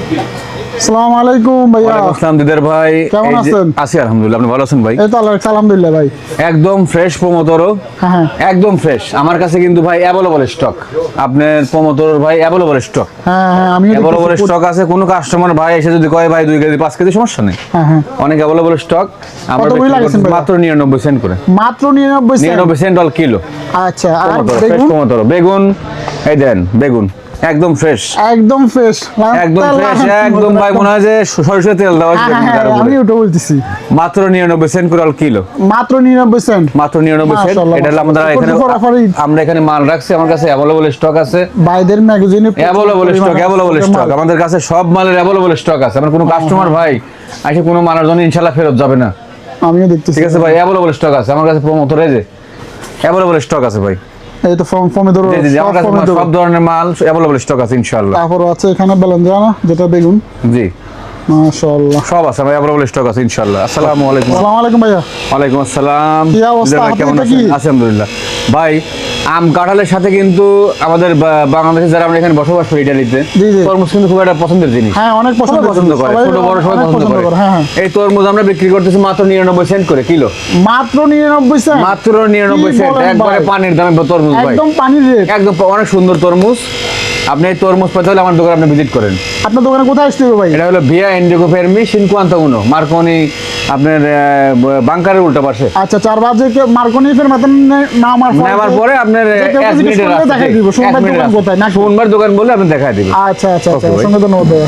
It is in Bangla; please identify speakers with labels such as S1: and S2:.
S1: আসসালামু আলাইকুম ভাইয়া।
S2: ওয়ালাইকুম আসসালাম দিদার ভাই।
S1: কেমন আছেন?
S2: আছি আলহামদুলিল্লাহ, আপনি ভালো আছেন ভাই?
S1: এই তো আলহামদুলিল্লাহ ভাই।
S2: একদম ফ্রেশ প্রমোটরও,
S1: হ্যাঁ
S2: একদম ফ্রেশ। আমার কাছে কিন্তু ভাই অ্যাভেলেবল স্টক, আপনার প্রমোটর ভাই অ্যাভেলেবল স্টক,
S1: হ্যাঁ আমি
S2: অ্যাভেলেবল স্টক আছে। কোনো কাস্টমার ভাই এসে যদি কয় ভাই 2 কেজি 5 কেজি সমস্যা নেই,
S1: হ্যাঁ
S2: অনেক অ্যাভেলেবল স্টক। আমরা
S1: কতগুলো লাগাইছেন ভাই?
S2: মাত্র 99 সেন্ট করে,
S1: মাত্র 99 সেন্ট।
S2: 99 Saint all kilo.
S1: আচ্ছা, আর
S2: ফ্রেশ
S1: বেগুন?
S2: প্রমোটর বেগুন, এই দেন বেগুন একদম ফ্রেশ,
S1: একদম ফ্রেশ,
S2: একদম ফ্রেশ, একদম ভাই মনে হয় যে সরিষার তেল দেওয়া আছে তার উপরে।
S1: আমি ওটা বলতেছি,
S2: মাত্র 99 সেন্ট করে অল কিলো,
S1: মাত্র 99 সেন্ট,
S2: মাত্র 99 সেন্ট। এটা হলো আমাদের এখানে, আমরা এখানে মাল রাখছি, আমার কাছে অ্যাভেলেবল স্টক আছে।
S1: বাইদের ম্যাগাজিনে
S2: অ্যাভেলেবল স্টক, আমাদের কাছে সব মালের অ্যাভেলেবল স্টক আছে। আমার কোনো কাস্টমার ভাই আসে কোনো মালের জন্য ইনশাআল্লাহ ফেরত যাবে না।
S1: আমিও দেখতেছি,
S2: ঠিক আছে ভাই, অ্যাভেলেবল স্টক আছে আমার কাছে। প্রমোটরে যে অ্যাভেলেবল স্টক আছে ভাই।
S1: এই তো ফর্মে ধরো,
S2: জি জি, আমার কাছে সব ধরনের মাল অ্যাভেলেবল স্টক আছে ইনশাআল্লাহ।
S1: তারপর আছে এখানে বেলেন্দ্রানা, যেটা বেগুন।
S2: জি
S1: মাশাআল্লাহ,
S2: সব আছে ভাই, অ্যাভেলেবল স্টক আছে ইনশাআল্লাহ। আসসালামু আলাইকুম।
S1: আসসালামু আলাইকুম ভাইয়া।
S2: ওয়ালাইকুম আসসালাম।
S1: কি অবস্থা?
S2: ভাই কেমন
S1: আপনি
S2: আছেন? আছি আলহামদুলিল্লাহ ভাই। আম কাঁঠালের সাথে কিন্তু আমাদের বাংলাদেশে যারা আমরা এখানে বসবাস করি ইটালিতে,
S1: জি, জি।
S2: তরমুজ কিন্তু খুব একটা পছন্দের জিনিস।
S1: হ্যাঁ, অনেক
S2: পছন্দ করে,
S1: সবাই
S2: ছোট বড় সবাই
S1: অনেক
S2: পছন্দ করে।
S1: হ্যাঁ হ্যাঁ।
S2: এই তরমুজ আমরা বিক্রি করতেছি মাত্র 99 সেন্ট করে কিলো,
S1: মাত্র 99 সেন্ট,
S2: মাত্র 99
S1: কি
S2: সেন্ট।
S1: বলেন
S2: একবারে
S1: ভাই?
S2: পানির দামে তরমুজ ভাই,
S1: একদম পানির রেট।
S2: একদম অনেক সুন্দর তরমুজ। আপনি এই তরমুজ পেতে হলে আমার দোকানে আপনি ভিজিট করেন।
S1: আপনার দোকানে কোথায় আসতে হবে ভাই?
S2: এটা হলো ভিয়া ইন্ডিগো ফেরমি সিনকুয়ান্তাউনো মার্কনি, আপনার বাংকারের উল্টা পাশে।
S1: আচ্ছা, 4 বাজে মার্কনি ফের মাতন নামার
S2: পরে আপনার 1 মিনিটের রাস্তা,
S1: দেখাই দিব সোমবার দোকান কোথায়, না
S2: সোমবার দোকান বলে আপনি দেখাই দিবেন।
S1: আচ্ছা আচ্ছা আচ্ছা,
S2: Okay, ভাই।
S1: অসংখ্য ধন্যবাদ ভাইয়া।